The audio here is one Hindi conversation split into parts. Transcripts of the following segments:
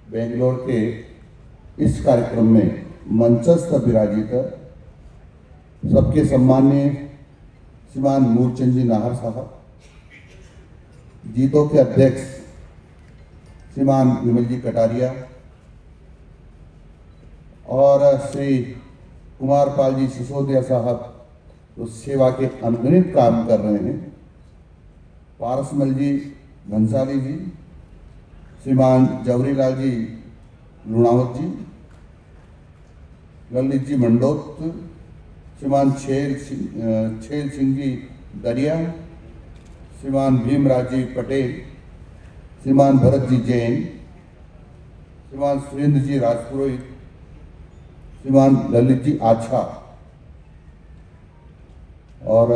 बेंगलोर के इस कार्यक्रम में मंचस्थ विराजित सबके सम्मान्य श्रीमान मूलचंद जी नाहर साहब, जीतों के अध्यक्ष श्रीमान विमल जी कटारिया और श्री कुमार पाल जी सिसोदिया साहब तो सेवा के अनगिनत काम कर रहे हैं, पारसमल जी घनसाली जी, श्रीमान जवरीलाल जी लुणावत जी, ललित जी मंडोत, श्रीमान छेल सिंह जी दरिया, श्रीमान भीमराज जी पटेल, श्रीमान भरत जी जैन, श्रीमान सुरेंद्र जी राजपुरोहित, श्रीमान ललित जी आछा और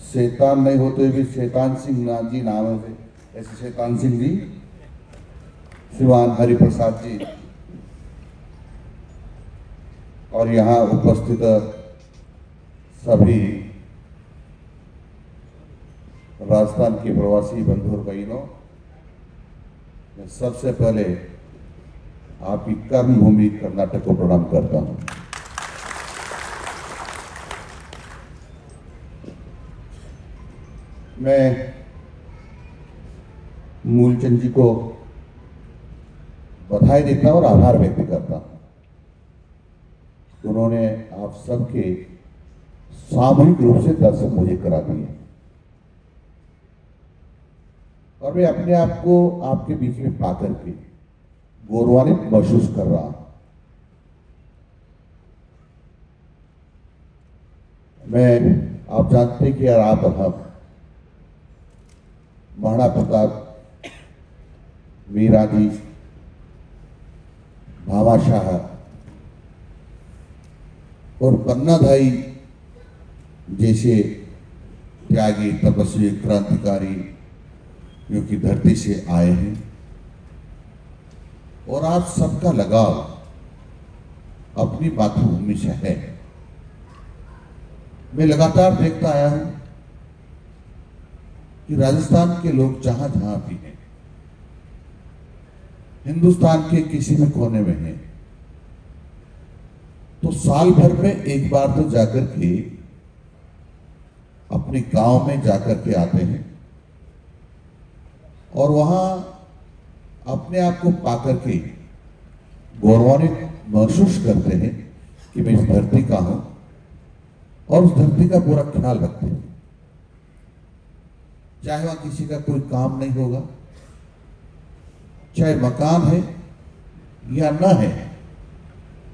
शैतान नहीं होते भी शैतान सिंह जी नाम है, ऐसे शैतान सिंह जी, श्रीमान हरिप्रसाद जी और यहाँ उपस्थित सभी राजस्थान के प्रवासी बंधु और बहनों, मैं सबसे पहले आपकी कर्मभूमि कर्नाटक को प्रणाम करता हूं। मैं मूलचंद जी को बधाई देता हूं और आभार व्यक्त करता हूं। उन्होंने आप सबके सामूहिक रूप से दर्शन मुझे करा दिए और मैं अपने आप को आपके बीच में पाकर के गौरवान्वित महसूस कर रहा हूं। मैं आप जानते हैं कि यार आप हम महाराणा प्रताप, वीराजी, भामाशाह और पन्नाधाई जैसे त्यागी, तपस्वी, क्रांतिकारी जो कि धरती से आए हैं और आप सबका लगाव अपनी मातृभूमि से है। मैं लगातार देखता आया हूं कि राजस्थान के लोग जहां जहां भी हैं, हिंदुस्तान के किसी भी कोने में हैं, तो साल भर में एक बार तो जाकर के अपने गांव में जाकर के आते हैं और वहां अपने आप को पाकर के गौरवान्वित महसूस करते हैं कि मैं इस धरती का हूं और उस धरती का पूरा ख्याल रखते हैं। चाहे वहां किसी का कोई काम नहीं होगा, चाहे मकान है या न है,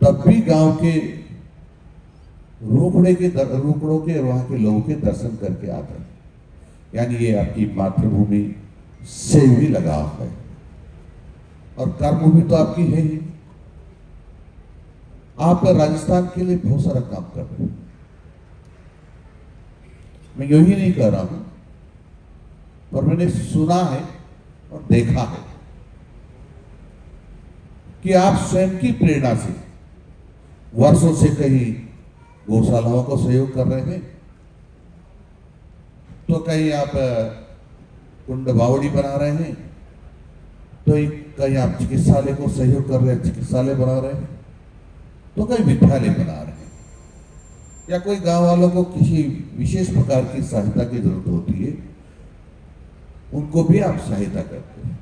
तब भी गांव के रोकड़ों के वहां के लोगों के दर्शन करके आते हैं। यानी ये आपकी मातृभूमि से भी लगाव है और कर्मभूमि तो आपकी है ही। आप राजस्थान के लिए बहुत सारा काम कर रहे हैं। मैं यही नहीं कह रहा हूं, पर मैंने सुना है और देखा है कि आप स्वयं की प्रेरणा से वर्षों से कहीं गौशालाओं को सहयोग कर रहे हैं, तो कहीं आप कुंड बावड़ी बना रहे हैं, तो कहीं आप चिकित्सालय को सहयोग कर रहे हैं, चिकित्सालय बना रहे हैं, तो कहीं विद्यालय बना रहे हैं, या कोई गांव वालों को किसी विशेष प्रकार की सहायता की जरूरत होती है, उनको भी आप सहायता करते हैं।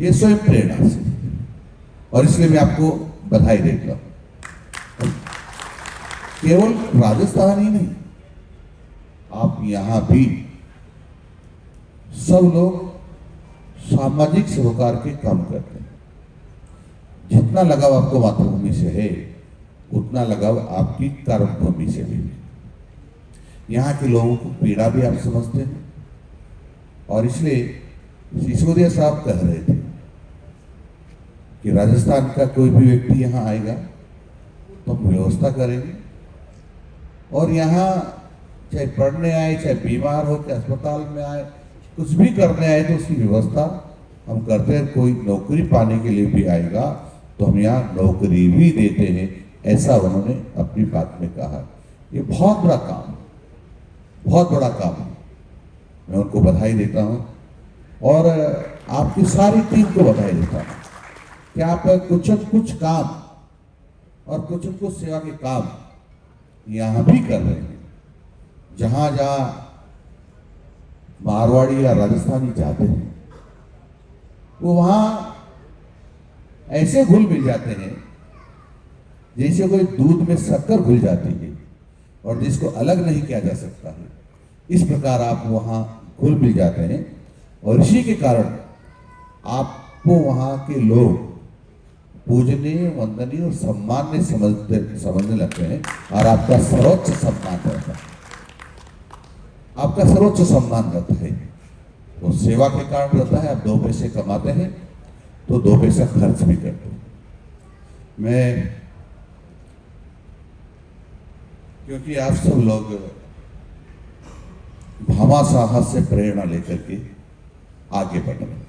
ये स्वयं प्रेरणा से, और इसलिए मैं आपको बधाई देता हूं। केवल राजस्थान ही नहीं, आप यहां भी सब लोग सामाजिक सरोकार के काम करते हैं। जितना लगाव आपको मातृभूमि से है, उतना लगाव आपकी कर्मभूमि से भी है। यहाँ के लोगों को पीड़ा भी आप समझते हैं और इसलिए सिसोदिया साहब कह रहे थे कि राजस्थान का कोई भी व्यक्ति यहाँ आएगा तो हम व्यवस्था करेंगे और यहाँ चाहे पढ़ने आए, चाहे बीमार हो, चाहे अस्पताल में आए, कुछ भी करने आए तो उसकी व्यवस्था हम करते हैं। कोई नौकरी पाने के लिए भी आएगा तो हम यहाँ नौकरी भी देते हैं, ऐसा उन्होंने अपनी बात में कहा। ये बहुत बड़ा काम, बहुत बड़ा काम है। मैं उनको बधाई देता हूँ और आपकी सारी टीम को बधाई देता हूं कि आप कुछ काम और कुछ सेवा के काम यहां भी कर रहे हैं। जहां जहां मारवाड़ी या राजस्थानी जाते हैं वो वहां ऐसे घुल मिल जाते हैं जैसे कोई दूध में शक्कर घुल जाती है और जिसको अलग नहीं किया जा सकता है। इस प्रकार आप वहां घुल मिल जाते हैं और इसी के कारण आपको वहां के लोग पूजनीय, वंदनीय और सम्मान्य समझने लगते हैं और आपका सर्वोच्च सम्मान रहता है। आपका सर्वोच्च सम्मान रहता है वो सेवा के कारण रहता है। आप 2 पैसे कमाते हैं तो 2 पैसा खर्च भी करते हैं। मैं क्योंकि आप सब लोग भामा साहस से प्रेरणा लेकर के आगे बढ़ रहे हैं।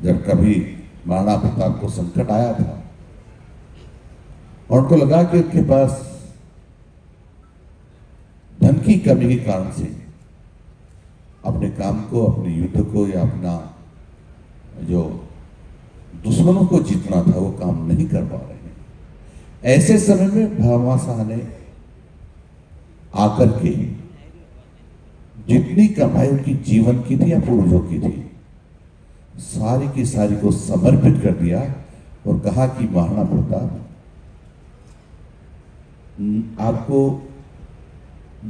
जब कभी महाराणा प्रताप को संकट आया था और उनको लगा कि उनके पास धन की कमी के कारण से अपने काम को, अपने युद्ध को या अपना जो दुश्मनों को जीतना था वो काम नहीं कर पा रहे हैं। ऐसे समय में भामा शाह ने आकर के जितनी कमाई उनकी जीवन की थी या पूर्वजों की थी सारी की सारी को समर्पित कर दिया और कहा कि महाराणा प्रताप आपको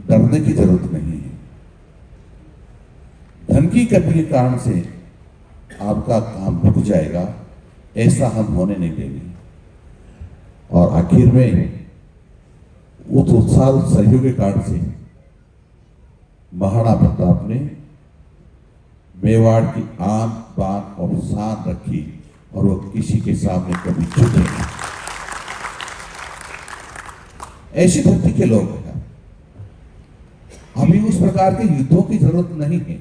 डरने की जरूरत नहीं है। धन की कमी के कारण से आपका काम रुक जाएगा, ऐसा हम होने नहीं देंगे। और आखिर में उस उत्साह सहयोग के कारण से महाराणा प्रताप ने मेवाड़ की आन बान और शान रखी और वो किसी के सामने कभी झुके नहीं। ऐसी धरती के लोग हैं। अभी उस प्रकार के युद्धों की जरूरत नहीं है।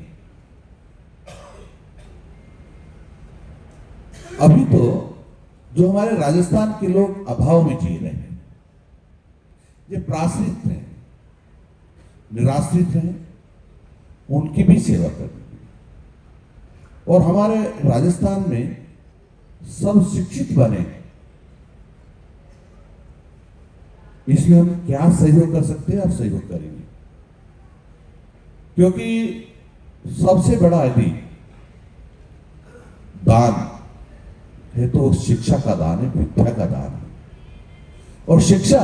अभी तो जो हमारे राजस्थान के लोग अभाव में जी रहे हैं, ये प्राश्रित हैं, निराश्रित हैं, उनकी भी सेवा करनी। और हमारे राजस्थान में सब शिक्षित बने, इसमें हम क्या सहयोग कर सकते हैं, आप सहयोग करेंगे। क्योंकि सबसे बड़ा यदि दान है तो शिक्षा का दान है, विद्या का दान है। और शिक्षा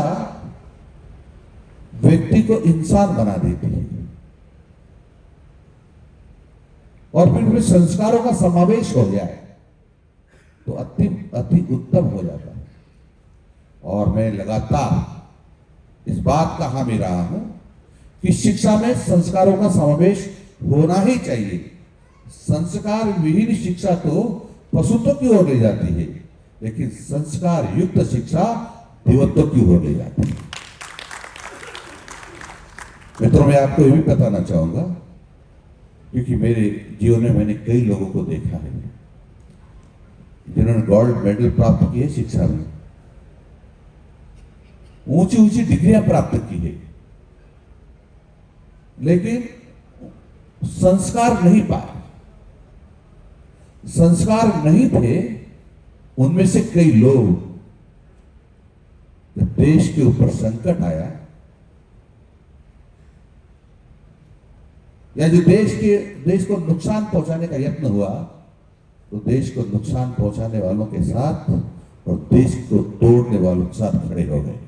व्यक्ति को इंसान बना देती है और फिर उसमें संस्कारों का समावेश हो जाए तो अति उत्तम हो जाता है। और मैं लगातार इस बात का हामी रहा हूं कि शिक्षा में संस्कारों का समावेश होना ही चाहिए। संस्कार विहीन शिक्षा तो पशुत्व की ओर ले जाती है, लेकिन संस्कार युक्त शिक्षा देवत्व की ओर ले जाती है। मित्रों, मैं आपको यह भी बताना चाहूंगा क्योंकि मेरे जीवन में मैंने कई लोगों को देखा है जिन्होंने गोल्ड मेडल प्राप्त किए शिक्षा में, ऊंची ऊंची डिग्रियां प्राप्त की है, लेकिन संस्कार नहीं पाए। संस्कार नहीं थे उनमें से कई लोग। जब देश के ऊपर संकट आया या जो देश को नुकसान पहुंचाने का यत्न हुआ तो देश को नुकसान पहुंचाने वालों के साथ और देश को तोड़ने वालों के साथ खड़े हो गए।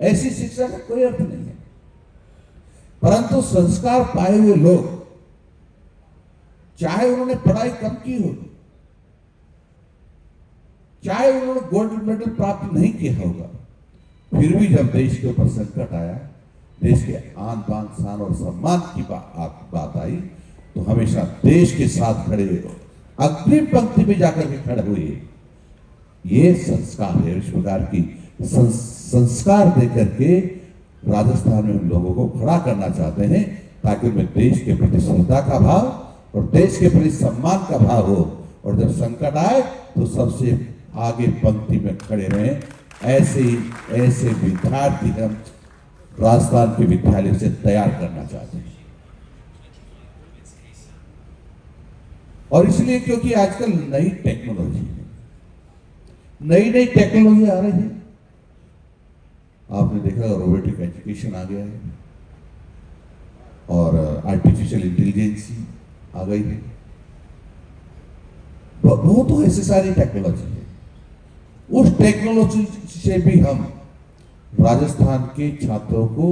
ऐसी शिक्षा का कोई अर्थ नहीं है। परंतु संस्कार पाए हुए लोग, चाहे उन्होंने पढ़ाई कम की हो, चाहे उन्होंने गोल्ड मेडल प्राप्त नहीं किया होगा, फिर भी जब देश के ऊपर संकट आया, देश के आन बान शान और सम्मान की बात आई तो हमेशा देश के साथ खड़े हुए, अग्रिम पंक्ति में जाकर के खड़े हुए। ये संस्कार है। इस प्रकार की संस्कार देकर के राजस्थान में उन लोगों को खड़ा करना चाहते हैं ताकि उनमें देश के प्रति श्रद्धा का भाव और देश के प्रति सम्मान का भाव हो, और जब संकट आए तो सबसे आगे पंक्ति में खड़े रहें। ऐसे विद्यार्थी हम राजस्थान के विद्यालय से तैयार करना चाहते हैं। और इसलिए क्योंकि आजकल नई टेक्नोलॉजी है, नई नई टेक्नोलॉजी आ रही है। आपने देखा रोबोटिक एजुकेशन आ गया है और आर्टिफिशियल इंटेलिजेंस आ गई है। वो तो ऐसी सारी टेक्नोलॉजी है। उस टेक्नोलॉजी से भी हम राजस्थान के छात्रों को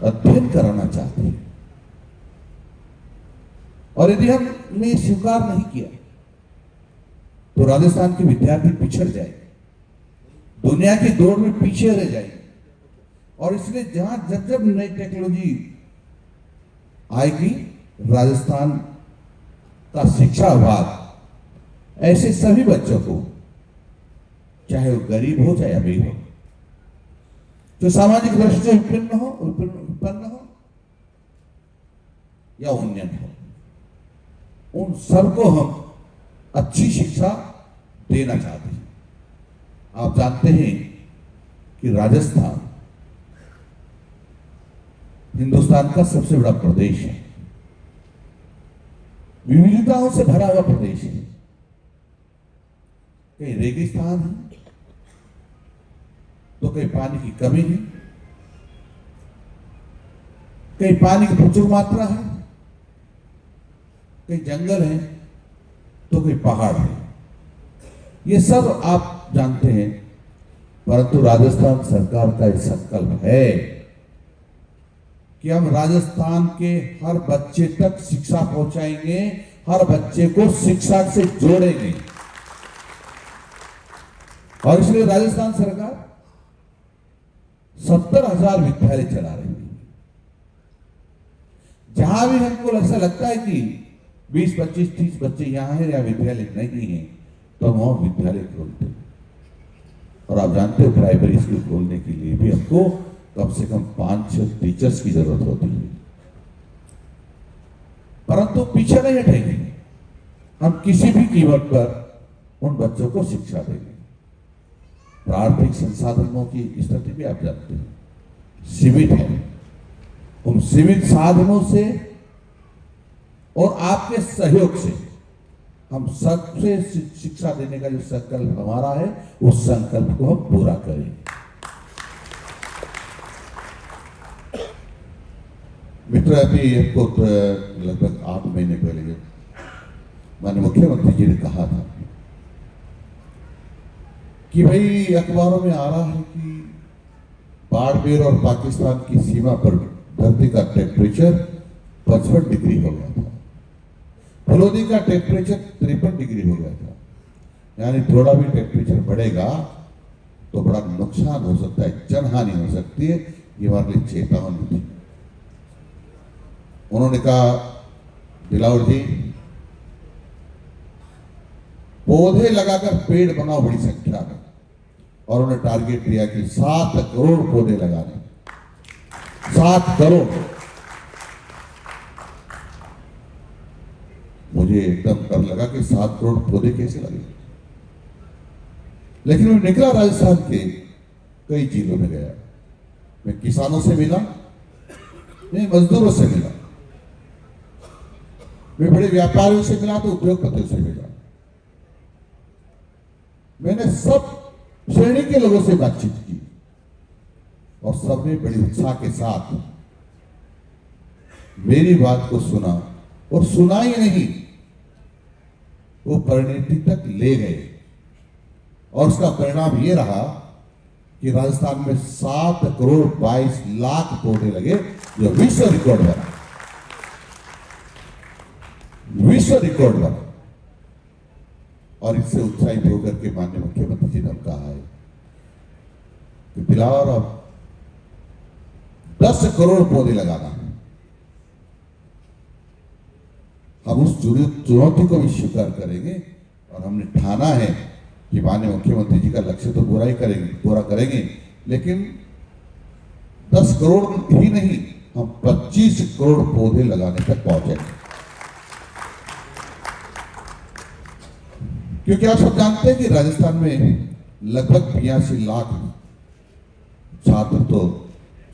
अध्ययन कराना चाहते हैं, और यदि हमने स्वीकार नहीं किया तो राजस्थान के विद्यार्थी पिछड़ जाएंगे, दुनिया की दौड़ में पीछे रह जाएंगे। और इसलिए जहां जब जब नई टेक्नोलॉजी आएगी, राजस्थान का शिक्षा विभाग ऐसे सभी बच्चों को, चाहे वो गरीब हो चाहे अमीर हो, जो सामाजिक दृष्टि से विपन्न हो या उन्नत हो, उन सबको हम अच्छी शिक्षा देना चाहते हैं। आप जानते हैं कि राजस्थान हिंदुस्तान का सबसे बड़ा प्रदेश है, विविधताओं से भरा हुआ प्रदेश है। कहीं रेगिस्तान है तो कहीं पानी की कमी है, कहीं पानी की प्रचुर मात्रा है, कहीं जंगल है तो कहीं पहाड़ है। ये सब आप जानते हैं, परंतु राजस्थान सरकार का एक संकल्प है कि हम राजस्थान के हर बच्चे तक शिक्षा पहुंचाएंगे, हर बच्चे को शिक्षा से जोड़ेंगे। और इसलिए राजस्थान सरकार 70,000 विद्यालय चला रही है। जहां भी हमको ऐसा लगता है कि 20, 25, 30 बच्चे यहां हैं या विद्यालय नहीं है, तो हम वहां विद्यालय खोलते हैं। और आप जानते हो प्राइमरी स्कूल खोलने के लिए भी हमको कम से कम 5-6 टीचर्स की जरूरत होती है। परंतु पीछे नहीं हटेंगे, हम किसी भी कीमत पर उन बच्चों को शिक्षा देंगे। प्राथमिक संसाधनों की स्थिति भी आप जानते हैं, सीमित है। उन सीमित साधनों से और आपके सहयोग से हम सबसे शिक्षा देने का जो संकल्प हमारा है, उस संकल्प को हम पूरा करें। मित्र, अभी आपको लगभग 8 महीने पहले माननीय मुख्यमंत्री जी ने कहा था कि भाई अखबारों में आ रहा है कि बाड़मेर और पाकिस्तान की सीमा पर धरती का टेम्परेचर 55 डिग्री हो गया था, फलोदी का टेम्परेचर 53 डिग्री हो गया था। यानी थोड़ा भी टेम्परेचर बढ़ेगा तो बड़ा नुकसान हो सकता है, जनहानि हो सकती है। ये हमारे लिए चेतावनी थी। उन्होंने कहा, दिलावर जी, पौधे लगाकर पेड़ बनाओ बड़ी संख्या में, और उन्हें टारगेट दिया कि 7 करोड़ पौधे लगाने। 7 करोड़। मुझे एकदम डर लगा कि 7 करोड़ पौधे कैसे लगे। लेकिन मैं निकला राजस्थान के कई जिलों में गया, मैं किसानों से मिला, मैं मजदूरों से मिला, मैं बड़े व्यापारियों से मिला, तो उद्योगपतियों से मिला। मैंने सब श्रेणी के लोगों से बातचीत की और सबने बड़ी उत्साह के साथ मेरी बात को सुना, और सुना ही नहीं, वो परिणति तक ले गए। और उसका परिणाम ये रहा कि राजस्थान में 7 करोड़ 22 लाख पौधे लगे, जो विश्व रिकॉर्ड बना, विश्व रिकॉर्ड बना। और इससे उत्साहित होकर के माननीय मुख्यमंत्री जी ने कहा है कि दिलावर अब 10 करोड़ पौधे लगाना है। हम उस चुनौती को भी स्वीकार करेंगे, और हमने ठाना है कि माननीय मुख्यमंत्री जी का लक्ष्य तो पूरा करेंगे, लेकिन 10 करोड़ ही नहीं, हम 25 करोड़ पौधे लगाने तक पहुंचेंगे। क्योंकि आप सब जानते हैं कि राजस्थान में लगभग 82 लाख छात्र तो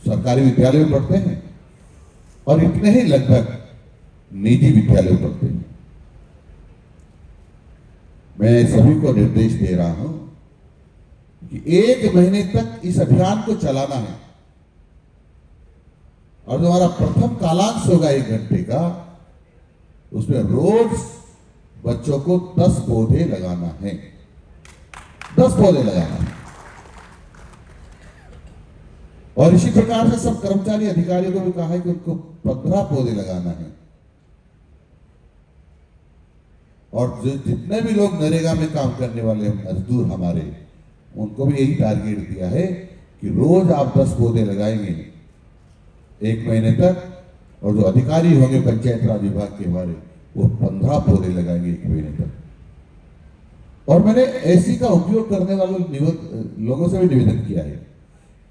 सरकारी विद्यालय में पढ़ते हैं, और इतने ही लगभग निजी विद्यालय पढ़ते हैं। मैं सभी को निर्देश दे रहा हूं कि 1 महीने तक इस अभियान को चलाना है और जो हमारा प्रथम कालांश होगा 1 घंटे का, उसमें रोज बच्चों को 10 पौधे लगाना है। 10 पौधे लगाना है। और इसी प्रकार से सब कर्मचारी अधिकारियों को भी कहा है कि उनको 15 पौधे लगाना है। और जो जितने भी लोग नरेगा में काम करने वाले मजदूर हमारे, उनको भी यही टारगेट दिया है कि रोज आप 10 पौधे लगाएंगे 1 महीने तक, और जो अधिकारी होंगे पंचायत राज विभाग के हमारे, वो 15 पौधे लगाएंगे 1 महीने तक। और मैंने एसी का उपयोग करने वाले लोगों से भी निवेदन किया है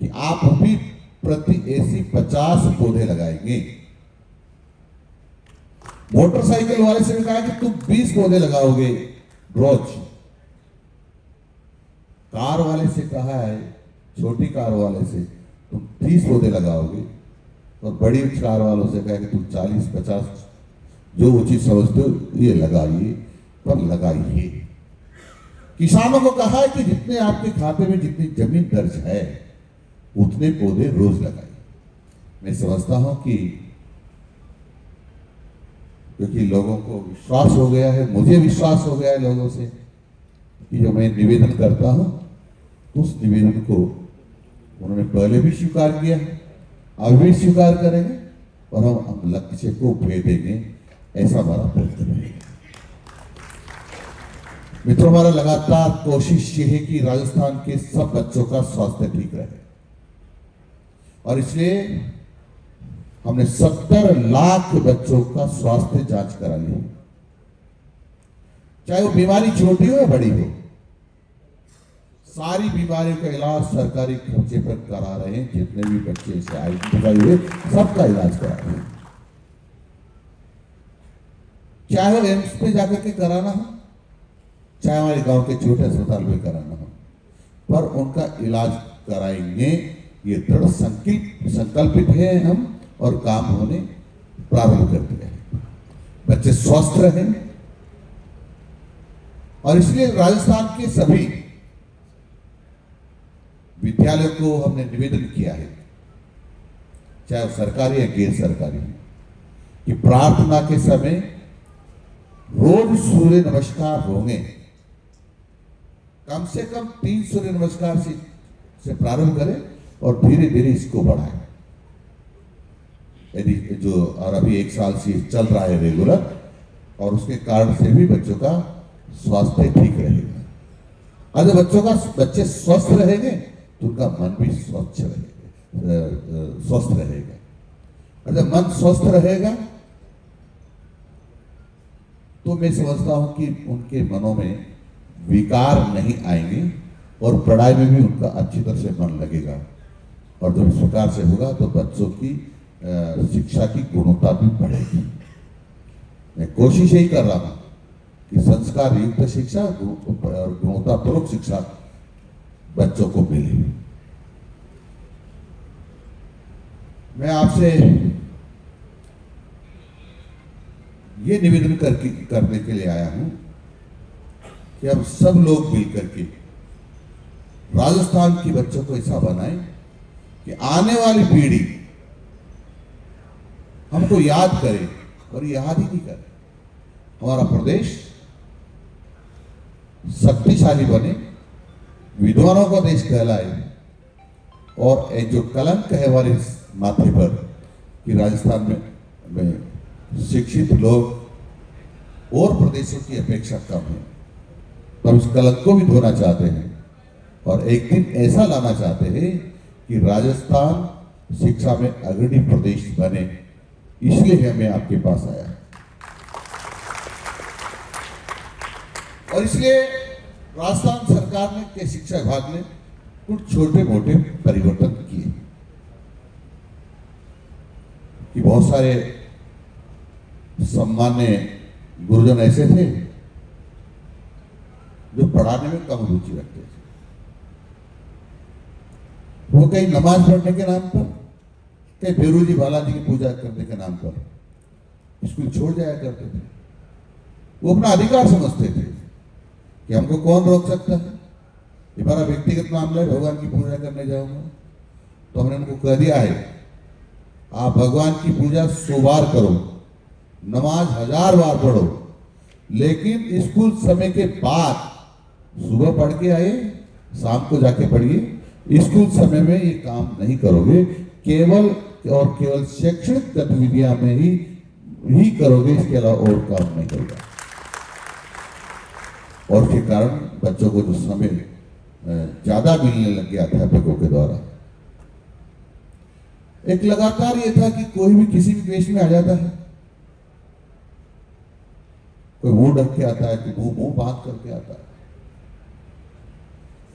कि आप भी प्रति एसी 50 पौधे लगाएंगे। मोटरसाइकिल वाले से भी कहा कि तुम 20 पौधे लगाओगे रोज। कार वाले से कहा है, छोटी कार वाले से तुम 30 पौधे लगाओगे, और बड़ी कार वालों से कहा कि तुम 40-50 जो उचित समझते हो ये लगाइए, पर लगाइए। किसानों को कहा है कि जितने आपके खाते में जितनी जमीन दर्ज है उतने पौधे रोज लगाइए। मैं समझता हूं कि क्योंकि लोगों को विश्वास हो गया है, मुझे विश्वास हो गया है लोगों से कि जो मैं निवेदन करता हूं, उस निवेदन को उन्होंने पहले भी स्वीकार किया है, अब भी स्वीकार करेंगे, और हम लक्ष्य को भेदेंगे, ऐसा हमारा प्रयत्न रहेगा। मित्रों, हमारा लगातार कोशिश ये है कि राजस्थान के सब बच्चों का स्वास्थ्य ठीक रहे, और इसलिए हमने 70 लाख बच्चों का स्वास्थ्य जांच कराई है। चाहे वो बीमारी छोटी हो या बड़ी हो, सारी बीमारियों का इलाज सरकारी खर्चे पर करा रहे हैं। जितने भी बच्चे से आइडेंटिफाई हुए सबका इलाज करा रहे हैं, चाहे वो एम्स पे जाकर के कराना हो, चाहे हमारे गांव के छोटे अस्पताल में कराना हो, पर उनका इलाज कराएंगे, ये दृढ़ संकल्पित है हम, और काम होने प्रारंभ कर दिया है। बच्चे स्वस्थ रहें, और इसलिए राजस्थान के सभी विद्यालयों को हमने निवेदन किया है, चाहे वो सरकारी या गैर सरकारी, कि प्रार्थना के समय रोज सूर्य नमस्कार होंगे। कम से कम 3 सूर्य नमस्कार से प्रारंभ करें और धीरे धीरे इसको बढ़ाएं। यदि जो और अभी 1 साल से चल रहा है रेगुलर, और उसके कारण से भी बच्चों का स्वास्थ्य ठीक रहेगा। और जब बच्चे स्वस्थ रहेंगे तो उनका मन भी स्वस्थ रहेगा। और जब मन स्वस्थ रहेगा तो मैं समझता हूं कि उनके मनों में विकार नहीं आएंगे, और पढ़ाई में भी उनका अच्छी तरह से मन लगेगा। और जब इस प्रकार से होगा तो बच्चों की शिक्षा की गुणवत्ता भी बढ़ेगी। मैं कोशिश यही कर रहा हूं कि संस्कार युक्त शिक्षा और गुणवत्तापूर्वक शिक्षा बच्चों को मिले। मैं आपसे ये निवेदन करने के लिए आया हूं कि हम सब लोग मिलकर के राजस्थान के बच्चों को ऐसा बनाएं कि आने वाली पीढ़ी हमको याद करे, और याद ही नहीं करे। हमारा प्रदेश शक्तिशाली बने, विद्वानों का देश कहलाए, और जो कलंक है हमारे माथे पर कि राजस्थान में शिक्षित लोग और प्रदेशों की अपेक्षा कम है, तो हम इस कलंक को भी धोना चाहते हैं, और एक दिन ऐसा लाना चाहते हैं कि राजस्थान शिक्षा में अग्रणी प्रदेश बने। इसलिए मैं आपके पास आया, और इसलिए राजस्थान सरकार ने के शिक्षा विभाग ने कुछ छोटे मोटे परिवर्तन किए कि बहुत सारे सम्मान्य गुरुजन ऐसे थे जो पढ़ाने में कम रुचि रखते थे। वो कहीं नमाज पढ़ने के नाम पर, कहीं भेरू जी बालाजी की पूजा करने के नाम पर स्कूल छोड़ जाया करते थे। वो अपना अधिकार समझते थे कि हमको कौन रोक सकता है। ये हमारा व्यक्तिगत मामला है, भगवान की पूजा करने जाऊंगा तो हमने उनको कह दिया है आप भगवान की पूजा 100 बार करो, नमाज 1000 बार पढ़ो, लेकिन स्कूल समय के बाद सुबह पढ़ के आए, शाम को जाके पढ़िए। स्कूल समय में ये काम नहीं करोगे, केवल और केवल शैक्षणिक गतिविधियां में ही करोगे, इसके अलावा और काम नहीं करोगे। और उसके कारण बच्चों को जो समय ज्यादा मिलने लग गया अध्यापकों के द्वारा। एक लगातार ये था कि कोई भी किसी भी वेश में आ जाता है, कोई मुंह ढक के आता है, कोई मुंह बांध करके आता है।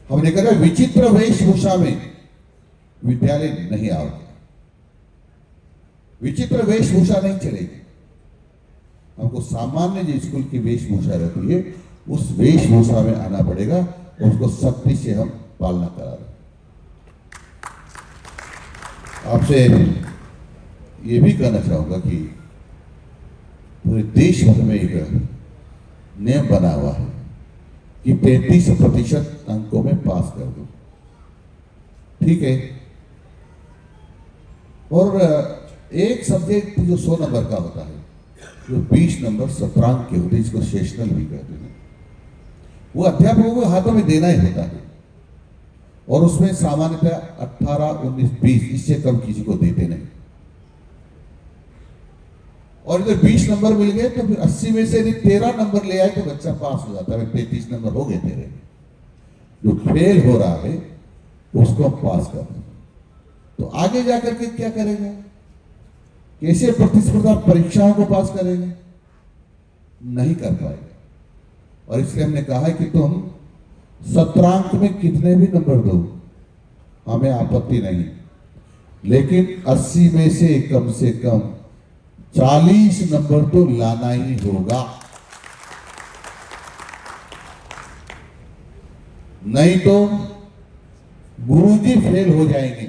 हमने कहा विचित्र वेशभूषा में विद्यालय नहीं आओगे, विचित्र वेशभूषा नहीं चलेगी। हमको सामान्य जो स्कूल की वेशभूषा रहती है उस वेशभूषा में आना पड़ेगा, उसको सख्ती से हम पालना करा रहे। आपसे ये भी कहना चाहूंगा कि पूरे देश भर में एक नियम बना हुआ है कि 33% अंकों में पास कर दो, ठीक है। और एक सब्जेक्ट जो 100 नंबर का होता है, जो 20 नंबर सत्रांक के होते हैं, जिसको सेशनल भी कहते हैं, वो अध्यापकों को हाथों में देना ही होता है। और उसमें सामान्यतः 18, 19, 20 इससे कम किसी को देते नहीं। और अगर 20 नंबर मिल गए तो फिर 80 में से यदि 13 नंबर ले आए तो बच्चा पास हो जाता है। 33 नंबर हो गए तेरे, जो फेल हो रहा है उसको हम पास कर दें। तो आगे जाकर के क्या करेगा, कैसे प्रतिस्पर्धा परीक्षाओं को पास करेगा, नहीं कर पाएगा। और इसलिए हमने कहा है कि तुम सत्रांक में कितने भी नंबर दो, हमें आपत्ति नहीं, लेकिन 80 में से कम 40 नंबर तो लाना ही होगा, नहीं तो गुरुजी फेल हो जाएंगे,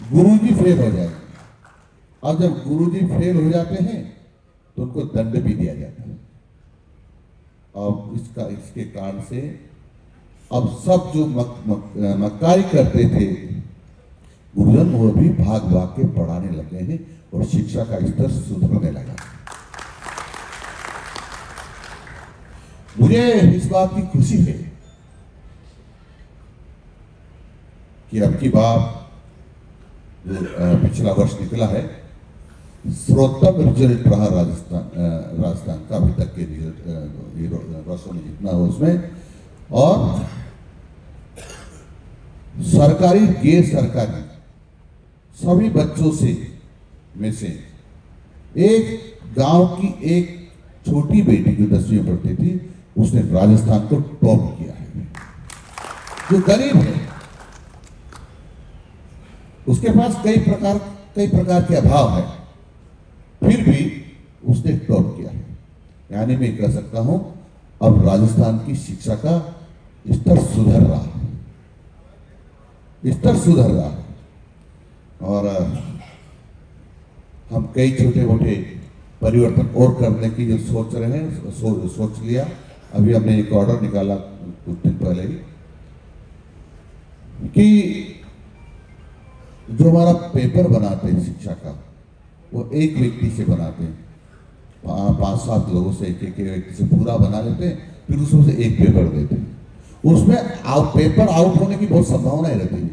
गुरुजी फेल हो जाएंगे। अब जब गुरुजी फेल हो जाते हैं तो उनको दंड भी दिया जाता है। अब इसके कारण से अब सब जो मक्कारी करते थे गुरुजन, वो भी भाग भाग के पढ़ाने लगे हैं और शिक्षा का स्तर सुधरने लगा। मुझे इस बात की खुशी है कि अब की बार पिछला वर्ष निकला है, सर्वोत्तम रिजल्ट रहा राजस्थान का अभी तक के रिजल्ट वर्षों में जितना हो उसमें। और सरकारी गैर सरकारी सभी बच्चों में से एक गांव की एक छोटी बेटी जो 10वीं में पढ़ती थी, उसने राजस्थान को टॉप किया है। जो गरीब है, उसके पास कई प्रकार के अभाव है, फिर भी उसने टॉप किया है। यानी मैं कह सकता हूं अब राजस्थान की शिक्षा का स्तर सुधर रहा है, स्तर सुधर रहा है। और हम कई छोटे मोटे परिवर्तन और करने की जो सोच रहे हैं, सोच लिया। अभी हमने एक ऑर्डर निकाला कुछ दिन पहले ही कि जो हमारा पेपर बनाते हैं शिक्षा का, वो एक व्यक्ति से बनाते हैं, 5-7 लोगों से एक व्यक्ति से पूरा बना लेते हैं, फिर उसमें से एक पेपर देते हैं। उसमें पेपर आउट होने की बहुत संभावनाएं रहती है।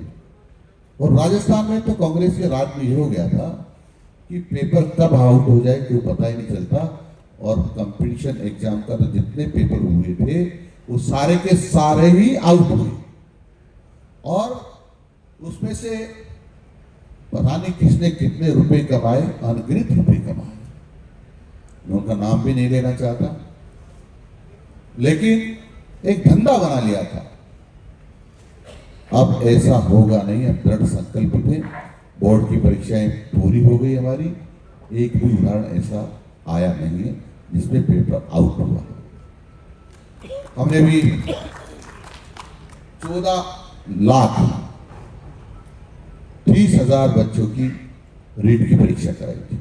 और राजस्थान में तो कांग्रेस के राज में ये हो गया था कि पेपर कब आउट हो जाए कोई पता ही नहीं चलता। और कंपटीशन एग्जाम का तो जितने पेपर हुए थे वो सारे के सारे ही आउट हुए, और उसमें से पता नहीं किसने कितने रुपए कमाए, अनगिनत रुपए कमाए। मैं उनका नाम भी नहीं लेना चाहता, लेकिन एक धंधा बना लिया था। अब ऐसा होगा नहीं, हम दृढ़ संकल्पित हैं। बोर्ड की परीक्षाएं पूरी हो गई हमारी, एक भी उदाहरण ऐसा आया नहीं है जिसमें पेपर आउट हुआ। हमने भी 14,30,000 बच्चों की रीट की परीक्षा कराई थी।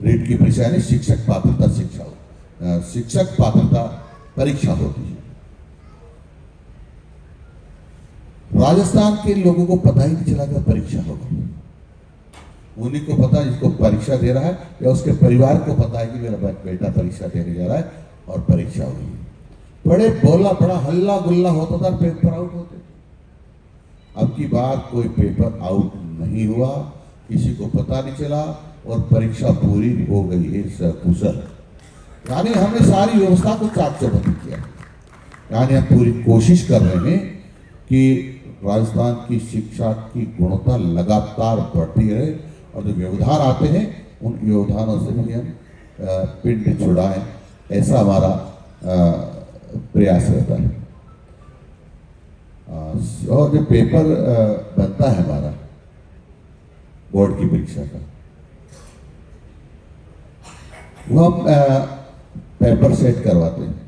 रीट की परीक्षा यानी शिक्षक पात्रता शिक्षक पात्रता परीक्षा होती है। राजस्थान के लोगों को पता ही नहीं चला कि परीक्षा होगी। उन्हीं को पता जिसको परीक्षा दे रहा है या उसके परिवार को पता है कि मेरा बेटा परीक्षा देने जा रहा है और परीक्षा हुई। बड़े बोला बड़ा हल्ला गुल्ला होता था, पेपर आउट होते थे। अब की बार कोई पेपर आउट नहीं हुआ, किसी को पता नहीं चला और परीक्षा पूरी हो गई है सकुशल। यानी हमने सारी व्यवस्था को चाक चौबंद किया। यानी हम पूरी कोशिश कर रहे हैं कि राजस्थान की शिक्षा की गुणवत्ता लगातार बढ़ती रहे और जो व्यवधान आते हैं उन व्यवधानों से भी हम पिंड छुड़ाएं, ऐसा हमारा प्रयास रहता है। और जो पेपर बनता है हमारा बोर्ड की परीक्षा का, वो हम पेपर सेट करवाते हैं।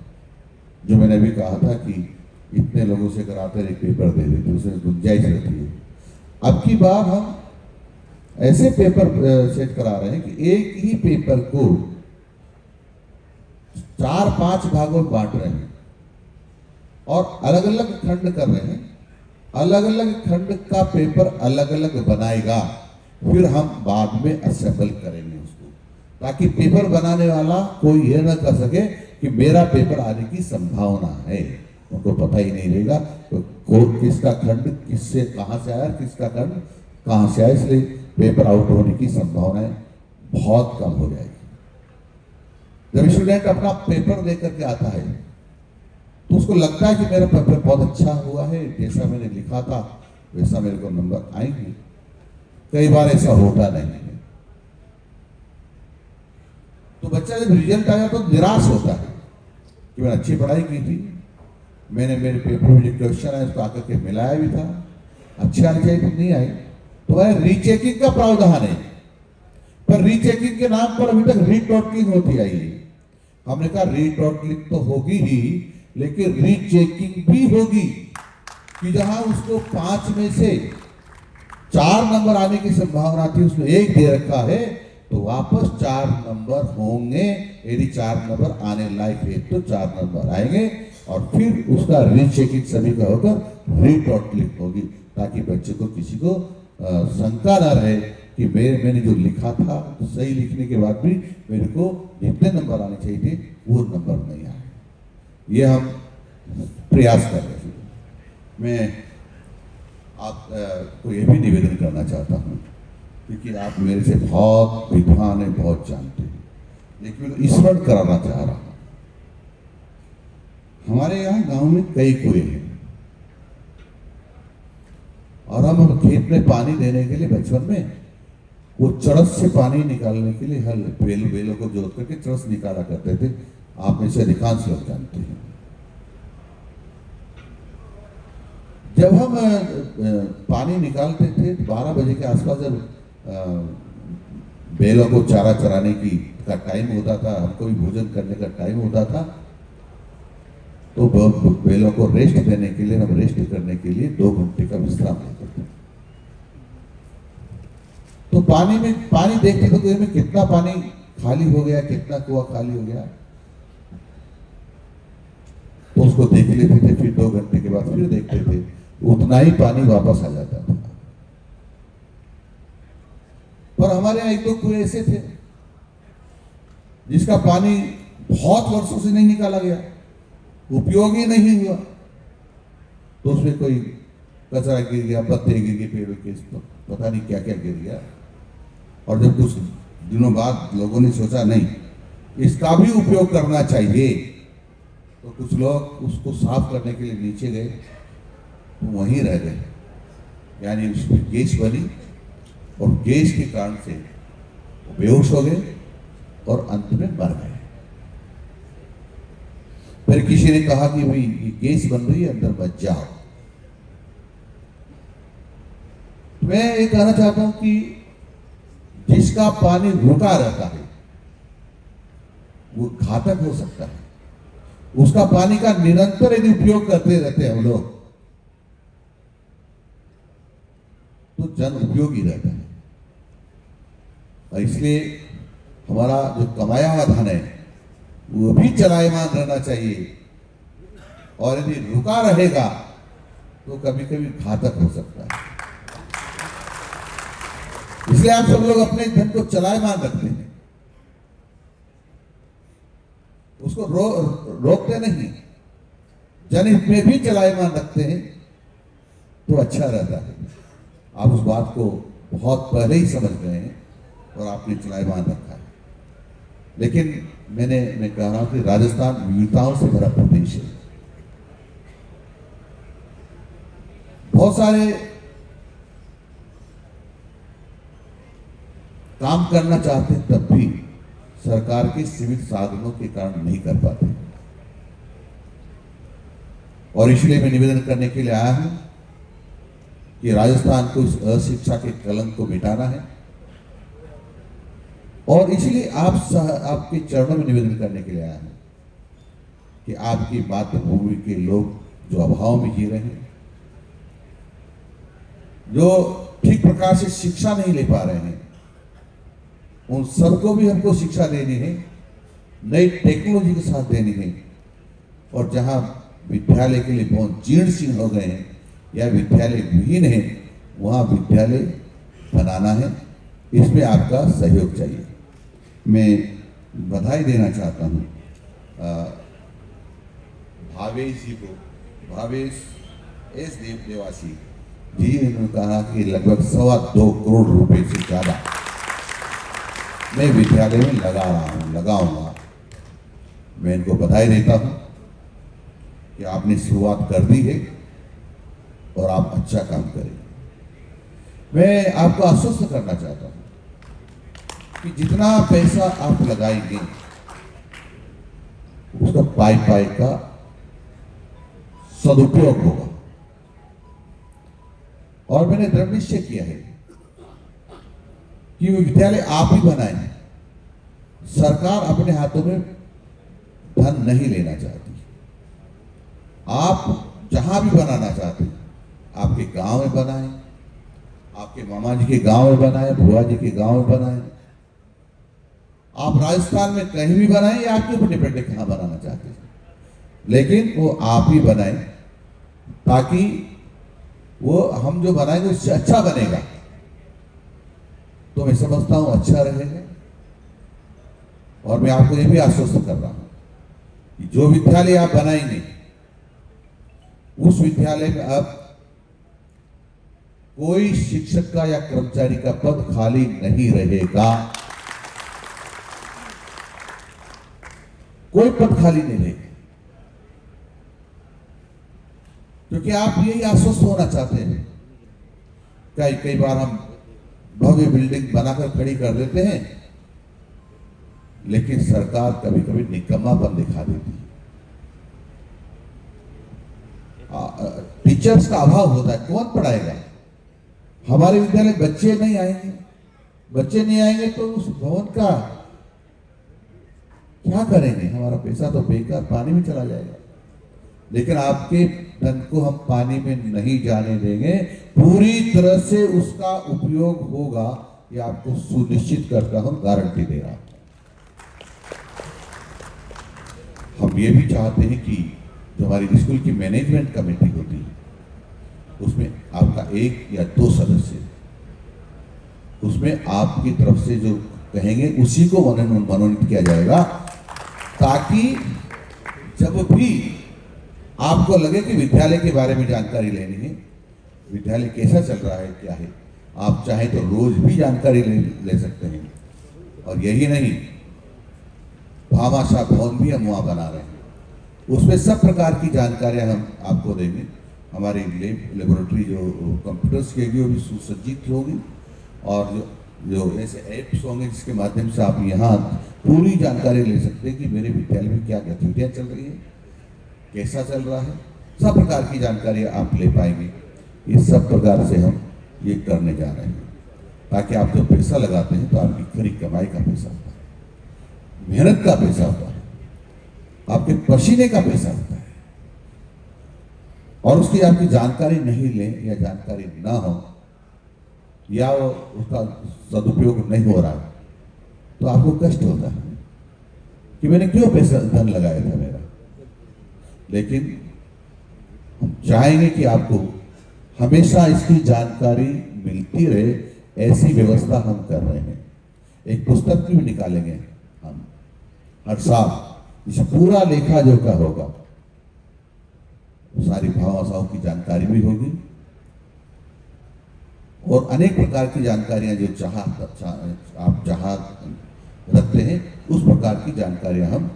जो मैंने अभी कहा था कि इतने लोगों से कराते एक पेपर दे देते, उसमें गुंजाइश रहती है। अब की बार हम ऐसे पेपर सेट करा रहे हैं कि एक ही पेपर को 4-5 भागों में बांट रहे हैं और अलग अलग खंड कर रहे हैं। अलग अलग खंड का पेपर अलग अलग बनाएगा, फिर हम बाद में असेंबल करेंगे उसको, ताकि पेपर बनाने वाला कोई ये ना कर सके कि मेरा पेपर आने की संभावना है। उनको पता ही नहीं रहेगा तो किसका खंड किससे कहां से आया, किसका खंड कहां से आया, इसलिए पेपर आउट होने की संभावनाएं बहुत कम हो जाएगी। जब स्टूडेंट अपना पेपर देकर के आता है तो उसको लगता है कि मेरा पेपर बहुत अच्छा हुआ है, जैसा मैंने लिखा था वैसा मेरे को नंबर आएंगे। कई बार ऐसा होता नहीं है, तो बच्चा जब रिजल्ट आया तो निराश होता है कि मैंने अच्छी पढ़ाई की थी, मैंने मेरे पेपर में जो क्वेश्चन है उसको आकर के मिलाया भी था, अच्छे आने चाहिए तो नहीं आए। तो वह रीचेकिंग का प्रावधान है, पर रीचेकिंग के नाम पर अभी तक रीटॉटलिंग होती आई है। हमने कहा रीटॉटलिंग तो होगी ही, लेकिन रीचेकिंग भी होगी कि जहां उसको 5 में से 4 नंबर आने की संभावना थी, उसमें 1 दे रखा है, तो वापस 4 नंबर होंगे। यदि 4 नंबर आने लायक है तो 4 नंबर आएंगे और फिर उसका रीचेकिंग सभी का होकर रीटॉटलिंग होगी, ताकि बच्चे को किसी को शंका न रहे कि मैंने जो लिखा था तो सही लिखने के बाद भी मेरे को जितने नंबर आने चाहिए थे वो नंबर नहीं आए। ये हम प्रयास कर रहे हैं। मैं आप को ये भी निवेदन करना चाहता हूँ, क्योंकि आप मेरे से बहुत विद्वान हैं, बहुत जानते हैं, लेकिन स्मरण कराना चाह रहा हूँ। हमारे यहाँ गांव में कई कुएं हैं और हम खेत में पानी देने के लिए बचपन में वो चरस से पानी निकालने के लिए हल बेलों को जोत करके चरस निकाला करते थे। आप में से अधिकांश लोग जानते हैं। जब हम पानी निकालते थे 12 बजे के आसपास, जब बेलों को चारा चराने का टाइम होता था, हमको भी भोजन करने का टाइम होता था, तो बेलों को रेस्ट देने के लिए, हम रेस्ट करने के लिए 2 घंटे का विश्राम लेते थे। तो पानी देखते थे कुएं में कितना पानी खाली हो गया, कितना कुआं खाली हो गया, तो उसको देख लेते थे। फिर 2 घंटे के बाद फिर देखते थे, उतना ही पानी वापस आ जाता था। पर हमारे यहाँ 1-2 कुएं ऐसे थे जिसका पानी बहुत वर्षों से नहीं निकाला गया, उपयोग ही नहीं हुआ, तो उसमें कोई कचरा गिर गया, पत्ते गिर गए पेड़ों के, पता नहीं क्या क्या गिर गया। और जब कुछ दिनों बाद लोगों ने सोचा नहीं इसका भी उपयोग करना चाहिए, तो कुछ लोग उसको साफ करने के लिए नीचे गए, तो वहीं रह गए। यानी उसमें गैस बनी और गैस के कारण से बेहोश हो गए और अंत में मर गए। फिर किसी ने कहा कि भाई ये गैस बन रही है, अंदर बच जाओ। मैं ये कहना चाहता हूं कि जिसका पानी रुका रहता है वो घातक हो सकता है। उसका पानी का निरंतर यदि उपयोग करते रहते हैं हम लोग, तो जन उपयोगी रहता है। और इसलिए हमारा जो कमाया हुआ धन है वो भी चलायमान रहना चाहिए, और यदि रुका रहेगा तो कभी कभी घातक हो सकता है। इसलिए आप सब लोग अपने धन को चलायमान रखते हैं, उसको रोकते नहीं, जनहित में भी चलायमान रखते हैं तो अच्छा रहता है। आप उस बात को बहुत पहले ही समझ गए हैं और आपने चलायमान रखा है। लेकिन मैं कह रहा हूं कि राजस्थान विविधताओं से भरा प्रदेश है। बहुत सारे काम करना चाहते हैं तब भी सरकार के सीमित साधनों के कारण नहीं कर पाते, और इसलिए मैं निवेदन करने के लिए आया हूं कि राजस्थान को इस अशिक्षा के कलंक को मिटाना है, और इसलिए आपके चरणों में निवेदन करने के लिए आया हूं कि आपकी मातृभूमि के लोग जो अभाव में जी रहे हैं, जो ठीक प्रकार से शिक्षा नहीं ले पा रहे हैं, उन सबको भी हमको शिक्षा देनी है, नई टेक्नोलॉजी के साथ देनी है, और जहां विद्यालय के लिए बहुत जीर्ण शीर्ण हो गए हैं या विद्यालय विहीन है, वहां विद्यालय बनाना है। इसमें आपका सहयोग चाहिए। मैं बधाई देना चाहता हूं भावेश जी को, भावेश एस देवासी जी। इन्होंने कहा कि लगभग 2.25 करोड़ रुपए से ज्यादा मैं विद्यालय में लगाऊंगा। मैं इनको बधाई देता हूं कि आपने शुरुआत कर दी है और आप अच्छा काम करें। मैं आपको आश्वस्त करना चाहता हूं कि जितना पैसा आप लगाएंगे उसका पाई का सदुपयोग होगा, और मैंने दृढ़ निश्चय किया है कि वो विद्यालय आप ही बनाए। सरकार अपने हाथों में धन नहीं लेना चाहती। आप जहां भी बनाना चाहते हैं, आपके गांव में बनाएं, आपके मामा जी के गांव में बनाएं, बुआ जी के गांव में बनाएं, आप राजस्थान में कहीं भी बनाएं, या आपके ऊपर डिपेंड है कहां बनाना चाहते हैं, लेकिन वो आप ही बनाएं, ताकि वो हम जो बनाएंगे उससे अच्छा बनेगा। तो मैं समझता हूं अच्छा रहेगा, और मैं आपको ये भी आश्वस्त कर रहा हूं कि जो विद्यालय आप बनाएंगे उस विद्यालय में अब कोई शिक्षक का या कर्मचारी का पद खाली नहीं रहेगा। कोई पद खाली नहीं रहेगा, क्योंकि आप यही आश्वस्त होना चाहते हैं। कई बार हम भव्य बिल्डिंग बनाकर खड़ी कर देते हैं, लेकिन सरकार कभी कभी निकम्मापन दिखा देती है। टीचर्स का अभाव होता है, कौन पढ़ाएगा? हमारे विद्यालय बच्चे नहीं आएंगे तो उस भवन का क्या करेंगे? हमारा पैसा तो बेकार पानी में चला जाएगा। लेकिन आपके धन को हम पानी में नहीं जाने देंगे, पूरी तरह से उसका उपयोग होगा, ये आपको सुनिश्चित करता हूं, गारंटी दे रहा हूं। हम ये भी चाहते हैं कि जो हमारी स्कूल की मैनेजमेंट कमेटी होती है, उसमें आपका 1 या 2 सदस्य, उसमें आपकी तरफ से जो कहेंगे उसी को मनोनीत किया जाएगा, ताकि जब भी आपको लगे कि विद्यालय के बारे में जानकारी लेनी है, विद्यालय कैसा चल रहा है, क्या है, आप चाहे तो रोज भी जानकारी ले सकते हैं। और यही नहीं, भामाशाह भवन भी हम वहाँ बना रहे हैं, उसमें सब प्रकार की जानकारियाँ हम आपको देंगे। हमारी लेबोरेटरी जो कंप्यूटर्स की होगी वो भी सुसज्जित होगी, और जो ऐसे ऐप्स होंगे जिसके माध्यम से आप यहाँ पूरी जानकारी ले सकते हैं कि मेरे विद्यालय में क्या गतिविधियाँ चल रही है, कैसा चल रहा है, सब प्रकार की जानकारी आप ले पाएंगे। इस सब प्रकार से हम ये करने जा रहे हैं, ताकि आप जो पैसा लगाते हैं तो आपकी खरी कमाई का पैसा होता है, मेहनत का पैसा होता है, आपके पसीने का पैसा होता है, और उसकी आपकी जानकारी नहीं लें या जानकारी ना हो, या उसका सदुपयोग नहीं हो रहा है, तो आपको कष्ट होता है कि मैंने क्यों पैसा धन लगाया था मेरा। लेकिन हम चाहेंगे कि आपको हमेशा इसकी जानकारी मिलती रहे, ऐसी व्यवस्था हम कर रहे हैं। एक पुस्तक भी निकालेंगे हम हर साल, इसे पूरा लेखा जोखा होगा, सारी भाषाओं की जानकारी भी होगी और अनेक प्रकार की जानकारियां जो आप जहां रखते हैं उस प्रकार की जानकारियां हम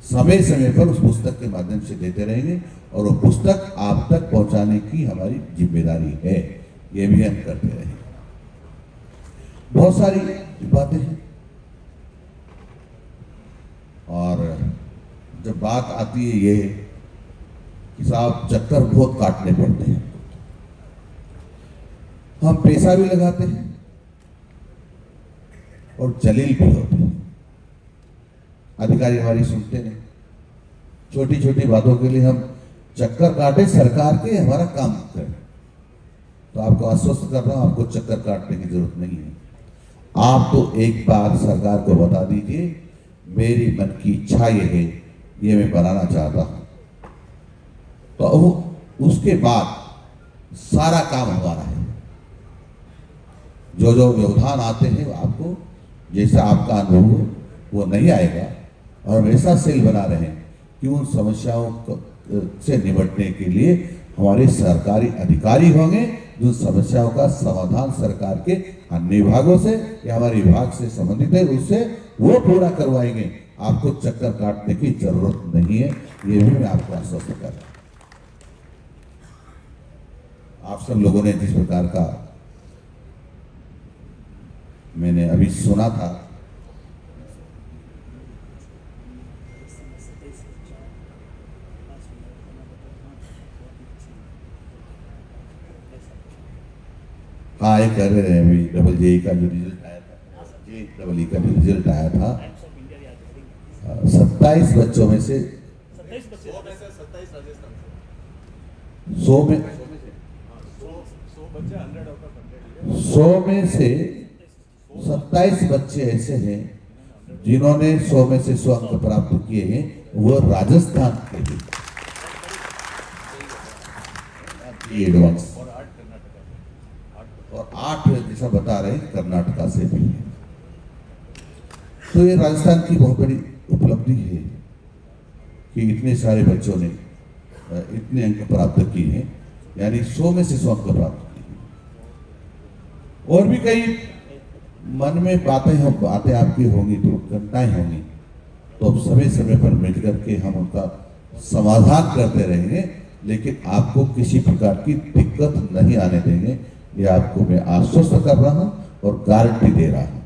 समय समय पर उस पुस्तक के माध्यम से देते रहेंगे और वो पुस्तक आप तक पहुंचाने की हमारी जिम्मेदारी है, ये भी हम करते रहेंगे। बहुत सारी बातें हैं और जब बात आती है ये कि साहब चक्कर बहुत काटने पड़ते हैं, हम पैसा भी लगाते हैं और जलील भी होते हैं। अधिकारी हमारी सुनते नहीं, छोटी छोटी बातों के लिए हम चक्कर काटे सरकार के, हमारा काम करें। तो आपको आश्वस्त कर रहा हूं, आपको चक्कर काटने की जरूरत नहीं है। आप तो एक बार सरकार को बता दीजिए मेरी मन की इच्छा ये है, ये मैं बनाना चाहता हूं, तो उसके बाद सारा काम हमारा है। जो जो व्यवधान आते हैं आपको जैसा आपका अनुभव हो वो नहीं आएगा और हम ऐसा सेल बना रहे हैं कि उन समस्याओं से निपटने के लिए हमारे सरकारी अधिकारी होंगे जो समस्याओं का समाधान सरकार के अन्य विभागों से या हमारे विभाग से संबंधित है उससे वो पूरा करवाएंगे। आपको चक्कर काटने की जरूरत नहीं है, ये भी मैं आपको आश्वस्त कर रहा हूं। आप सब लोगों ने जिस प्रकार का मैंने अभी सुना था, हाँ ये कर रहे हैं अभी डबल जेई का जो रिजल्ट आया था, JEE का जो रिजल्ट आया था 27 बच्चों में से 100 में से 27 बच्चे ऐसे हैं जिन्होंने 100 में से 100 अंक प्राप्त किए हैं, वो राजस्थान के हैं एडवांस, और 8 जैसा बता रहे हैं कर्नाटका से भी है। तो ये राजस्थान की बहुत बड़ी उपलब्धि है कि इतने सारे बच्चों ने इतने अंक प्राप्त किए हैं, यानी 100 में से 100 अंक प्राप्त किए हैं। और भी कई मन में बातें आपकी होंगी, तो चिंताएं होंगी, तो समय समय पर मिल करके हम उनका समाधान करते रहेंगे, लेकिन आपको किसी प्रकार की दिक्कत नहीं आने देंगे, ये आपको मैं आश्वस्त कर रहा हूं और गारंटी दे रहा हूं।